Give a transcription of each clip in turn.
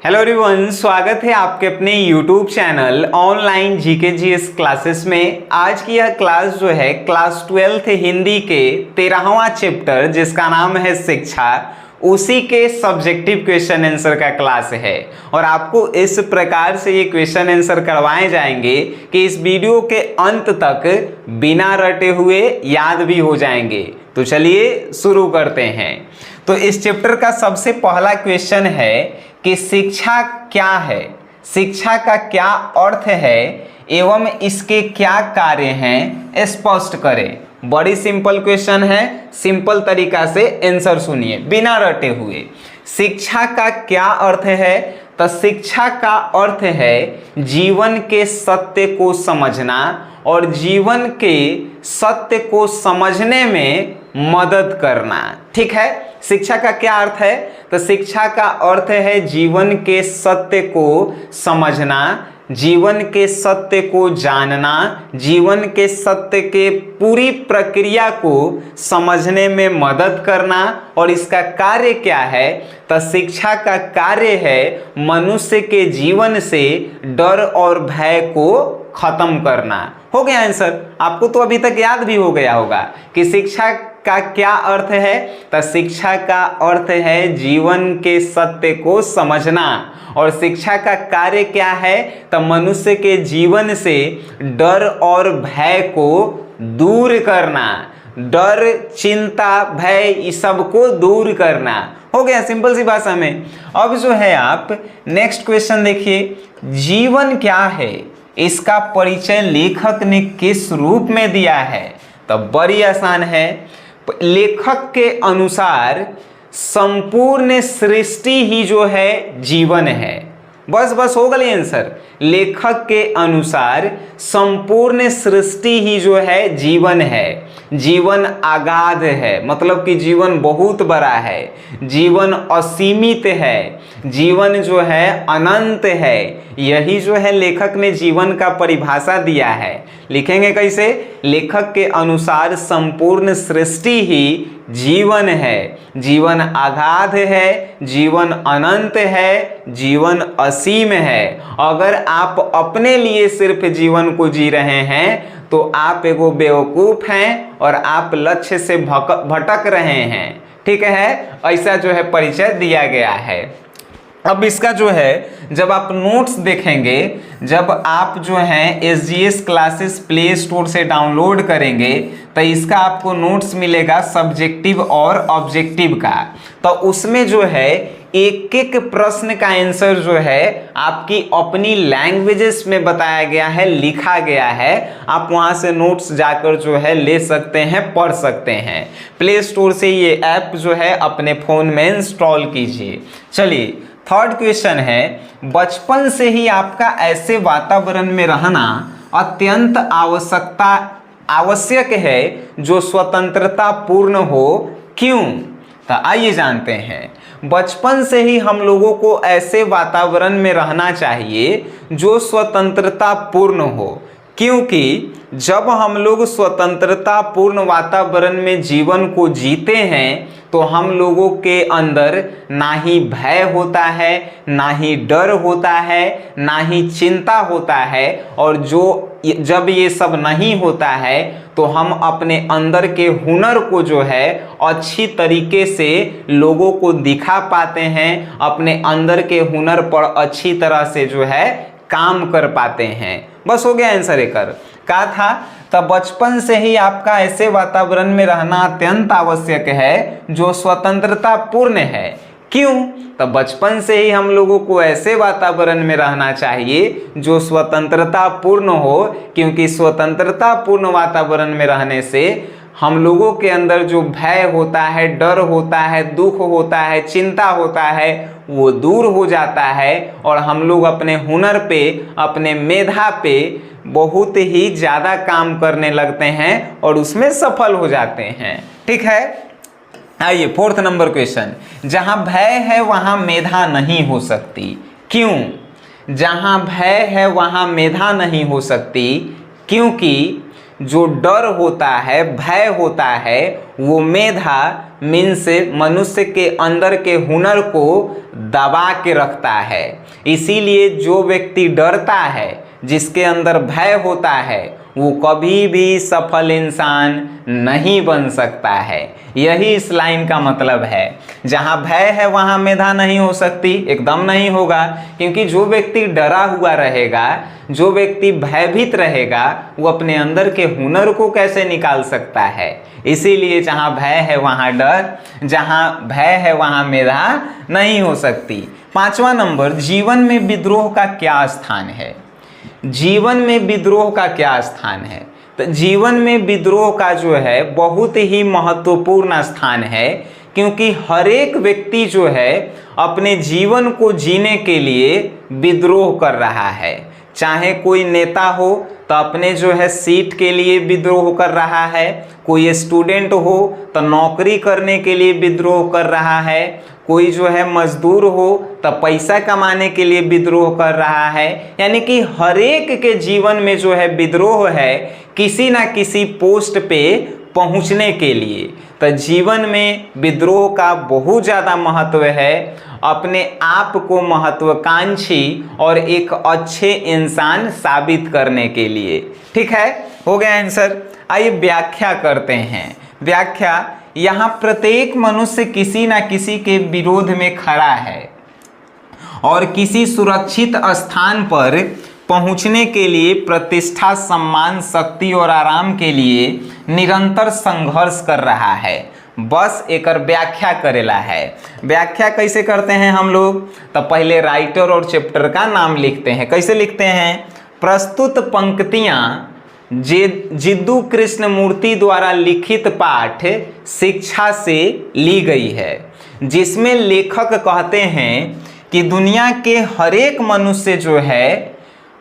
Hello everyone, स्वागत है आपके अपने YouTube channel online GK GS classes में। आज की यह क्लास जो है क्लास 12th हिंदी के 13वां चैप्टर जिसका नाम है शिक्षा, उसी के सब्जेक्टिव क्वेश्चन आंसर का क्लास है। और आपको इस प्रकार से ये क्वेश्चन आंसर करवाए जाएंगे कि इस वीडियो के अंत तक बिना रटे हुए याद भी हो जाएंगे। तो चलिए शुरू करते हैं। तो इस चैप्टर का सबसे पहला क्वेश्चन है कि शिक्षा क्या है, शिक्षा का क्या अर्थ है एवं इसके क्या कार्य हैं, स्पष्ट करें। बड़ी सिंपल क्वेश्चन है, सिंपल तरीका से आंसर सुनिए बिना रटे हुए। शिक्षा का क्या अर्थ है? तो शिक्षा का अर्थ है जीवन के सत्य को समझना और जीवन के सत्य को समझने में मदद करना। ठीक है, शिक्षा का क्या अर्थ है? तो शिक्षा का अर्थ है जीवन के सत्य को समझना, जीवन के सत्य को जानना, जीवन के सत्य के पूरी प्रक्रिया को समझने में मदद करना। और इसका कार्य क्या है? तो शिक्षा का कार्य है मनुष्य के जीवन से डर और भय को खत्म करना। हो गया आंसर? आपको तो अभी तक याद भी हो गया होगा कि शिक्षा का क्या अर्थ है। तो शिक्षा का अर्थ है जीवन के सत्य को समझना। और शिक्षा का कार्य क्या है? तो मनुष्य के जीवन से डर और भय को दूर करना, डर, चिंता, भय इस सब को दूर करना। हो गया सिंपल सी भाषा में। अब जो है आप नेक्स्ट क्वेश्चन देखिए, जीवन क्या है, इसका परिचय लेखक ने किस रूप में दिया है? तो बड़ी आसान है। लेखक के अनुसार संपूर्ण सृष्टि ही जो है जीवन है। बस हो गई आंसर। लेखक के अनुसार संपूर्ण सृष्टि ही जो है जीवन है। जीवन अगाध है, मतलब कि जीवन बहुत बड़ा है, जीवन असीमित है, जीवन जो है अनंत है। यही जो है लेखक ने जीवन का परिभाषा दिया है। लिखेंगे कैसे? लेखक के अनुसार संपूर्ण सृष्टि ही जीवन है, जीवन अगाध है, जीवन अनंत है, जीवन असीम है। अगर आप अपने लिए सिर्फ जीवन को जी रहे हैं तो आप एगो बेवकूफ हैं और आप लक्ष्य से भटक रहे हैं। ठीक है, ऐसा जो है परिचय दिया गया है। अब इसका जो है जब आप नोट्स देखेंगे, जब आप जो हैं SGS क्लासेस प्ले स्टोर से डाउनलोड करेंगे तो इसका आपको नोट्स मिलेगा सब्जेक्टिव और ऑब्जेक्टिव का। तो उसमें जो है एक एक प्रश्न का आंसर जो है आपकी अपनी लैंग्वेजेस में बताया गया है, लिखा गया है। आप वहां से नोट्स जाकर जो है ले सकते हैं, पढ़ सकते हैं। प्ले स्टोर से ये ऐप जो है अपने फ़ोन में इंस्टॉल कीजिए। चलिए थर्ड क्वेश्चन है, बचपन से ही आपका ऐसे वातावरण में रहना अत्यंत आवश्यक है जो स्वतंत्रता पूर्ण हो, क्यों? तो आइए जानते हैं। बचपन से ही हम लोगों को ऐसे वातावरण में रहना चाहिए जो स्वतंत्रता पूर्ण हो, क्योंकि जब हम लोग स्वतंत्रता पूर्ण वातावरण में जीवन को जीते हैं तो हम लोगों के अंदर ना ही भय होता है, ना ही डर होता है, ना ही चिंता होता है। और जब ये सब नहीं होता है तो हम अपने अंदर के हुनर को जो है अच्छी तरीके से लोगों को दिखा पाते हैं, अपने अंदर के हुनर पर अच्छी तरह से जो है काम कर पाते हैं। बस हो गया आंसर एक। कहा था तब बचपन से ही आपका ऐसे वातावरण में रहना अत्यंत आवश्यक है जो स्वतंत्रता पूर्ण है, क्यों? तो बचपन से ही हम लोगों को ऐसे वातावरण में रहना चाहिए जो स्वतंत्रता पूर्ण हो, क्योंकि स्वतंत्रता पूर्ण वातावरण में रहने से हम लोगों के अंदर जो भय होता है, डर होता है, दुख होता है, चिंता होता है, वो दूर हो जाता है। और हम लोग अपने हुनर पे, अपने मेधा पे बहुत ही ज़्यादा काम करने लगते हैं और उसमें सफल हो जाते हैं। ठीक है, आइए फोर्थ नंबर क्वेश्चन, जहाँ भय है वहाँ मेधा नहीं हो सकती, क्यों? जहाँ भय है वहाँ मेधा नहीं हो सकती क्योंकि जो डर होता है, भय होता है, वो मेधा मीन्स मनुष्य के अंदर के हुनर को दबा के रखता है। इसीलिए जो व्यक्ति डरता है, जिसके अंदर भय होता है, वो कभी भी सफल इंसान नहीं बन सकता है। यही इस लाइन का मतलब है। जहाँ भय है वहाँ मेधा नहीं हो सकती, एकदम नहीं होगा, क्योंकि जो व्यक्ति डरा हुआ रहेगा, जो व्यक्ति भयभीत रहेगा, वो अपने अंदर के हुनर को कैसे निकाल सकता है। इसीलिए जहाँ भय है वहाँ डर, जहाँ भय है वहाँ मेधा नहीं हो सकती। 5वां नंबर, जीवन में विद्रोह का क्या स्थान है। जीवन में विद्रोह का क्या स्थान है। तो जीवन में विद्रोह का जो है बहुत ही महत्वपूर्ण स्थान है, क्योंकि हर एक व्यक्ति जो है अपने जीवन को जीने के लिए विद्रोह कर रहा है। चाहे कोई नेता हो तो अपने जो है सीट के लिए विद्रोह कर रहा है, कोई स्टूडेंट हो तो नौकरी करने के लिए विद्रोह कर रहा है, कोई जो है मजदूर हो तो पैसा कमाने के लिए विद्रोह कर रहा है। यानी कि हर एक के जीवन में जो है विद्रोह है, किसी ना किसी पोस्ट पे पहुंचने के लिए। तो जीवन में विद्रोह का बहुत ज़्यादा महत्व है, अपने आप को महत्वाकांक्षी और एक अच्छे इंसान साबित करने के लिए। ठीक है, हो गया आंसर। आइए व्याख्या करते हैं। व्याख्या, यहाँ प्रत्येक मनुष्य किसी न किसी के विरोध में खड़ा है और किसी सुरक्षित स्थान पर पहुँचने के लिए प्रतिष्ठा, सम्मान, शक्ति और आराम के लिए निरंतर संघर्ष कर रहा है। बस एक व्याख्या करेला है। व्याख्या कैसे करते हैं हम लोग, तो पहले राइटर और चैप्टर का नाम लिखते हैं। कैसे लिखते हैं, प्रस्तुत पंक्तियाँ जिद्दू कृष्णमूर्ति द्वारा लिखित पाठ शिक्षा से ली गई है, जिसमें लेखक कहते हैं कि दुनिया के हर एक मनुष्य जो है,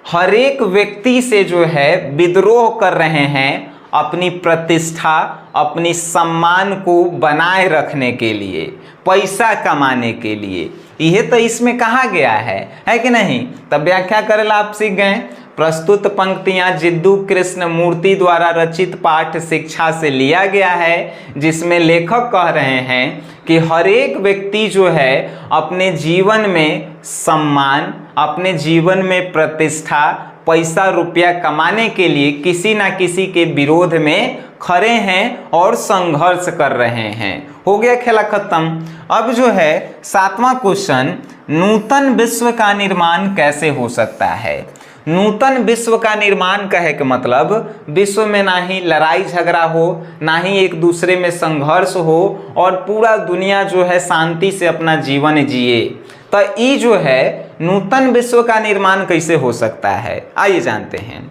हर एक व्यक्ति से जो है विद्रोह कर रहे हैं अपनी प्रतिष्ठा, अपनी सम्मान को बनाए रखने के लिए, पैसा कमाने के लिए। यह तो इसमें कहा गया है कि नहीं। तब व्याख्या करेला आप सीख गए। प्रस्तुत पंक्तियां जिद्दू कृष्णमूर्ति द्वारा रचित पाठ शिक्षा से लिया गया है, जिसमें लेखक कह रहे हैं कि हर एक व्यक्ति जो है अपने जीवन में सम्मान, अपने जीवन में प्रतिष्ठा, पैसा रुपया कमाने के लिए किसी ना किसी के विरोध में खड़े हैं और संघर्ष कर रहे हैं। हो गया खेला खत्म। अब जो है 7वां क्वेश्चन, नूतन विश्व का निर्माण कैसे हो सकता है। नूतन विश्व का निर्माण कहे के मतलब विश्व में ना ही लड़ाई झगड़ा हो, ना ही एक दूसरे में संघर्ष हो, और पूरा दुनिया जो है शांति से अपना जीवन जिए। तो ये जो है नूतन विश्व का निर्माण कैसे हो सकता है, आइए जानते हैं।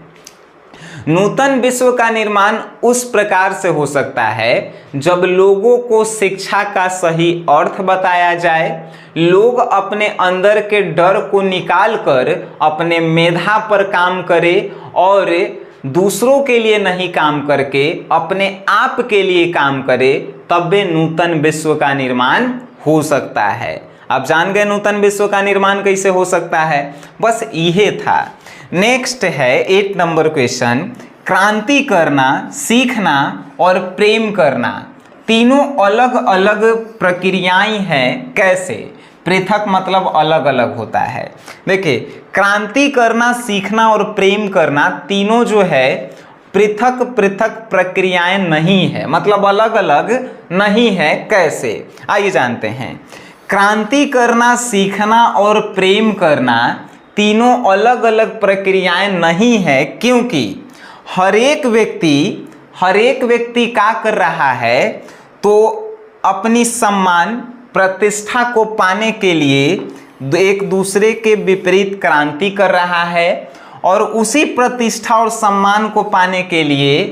नूतन विश्व का निर्माण उस प्रकार से हो सकता है जब लोगों को शिक्षा का सही अर्थ बताया जाए, लोग अपने अंदर के डर को निकालकर अपने मेधा पर काम करें और दूसरों के लिए नहीं काम करके अपने आप के लिए काम करें, तब वे नूतन विश्व का निर्माण हो सकता है। आप जान गए नूतन विश्व का निर्माण कैसे हो सकता है, बस यही था। नेक्स्ट है 8 नंबर क्वेश्चन, क्रांति करना, सीखना और प्रेम करना तीनों अलग अलग प्रक्रियाएं हैं, कैसे। पृथक मतलब अलग अलग होता है। देखिए, क्रांति करना, सीखना और प्रेम करना तीनों जो है पृथक पृथक प्रक्रियाएं नहीं है, मतलब अलग अलग नहीं है। कैसे, आइए जानते हैं। क्रांति करना, सीखना और प्रेम करना तीनों अलग अलग प्रक्रियाएं नहीं है, क्योंकि हर एक व्यक्ति क्या कर रहा है, तो अपनी सम्मान, प्रतिष्ठा को पाने के लिए एक दूसरे के विपरीत क्रांति कर रहा है, और उसी प्रतिष्ठा और सम्मान को पाने के लिए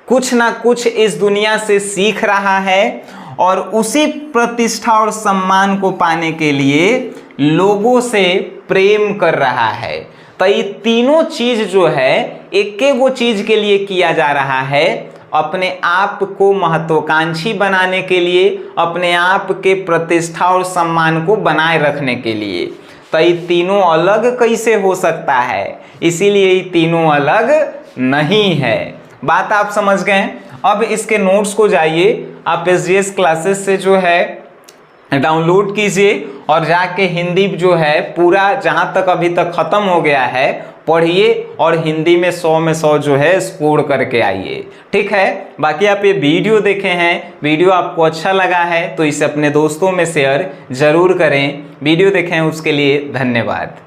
कुछ ना कुछ इस दुनिया से सीख रहा है, और उसी प्रतिष्ठा और सम्मान को पाने के लिए लोगों से प्रेम कर रहा है। तो ये तीनों चीज जो है एक वो चीज के लिए किया जा रहा है, अपने आप को महत्वाकांक्षी बनाने के लिए, अपने आप के प्रतिष्ठा और सम्मान को बनाए रखने के लिए। तो ये तीनों अलग कैसे हो सकता है, इसीलिए ये तीनों अलग नहीं है। बात आप समझ गए। अब इसके नोट्स को जाइए आप एसजीएस क्लासेस से जो है डाउनलोड कीजिए और जाके हिंदी जो है पूरा जहां तक अभी तक खत्म हो गया है पढ़िए और हिंदी में 100 में 100 जो है स्कोर करके आइए। ठीक है, बाकी आप ये वीडियो देखे हैं, वीडियो आपको अच्छा लगा है तो इसे अपने दोस्तों में शेयर जरूर करें। वीडियो देखें उसके लिए धन्यवाद।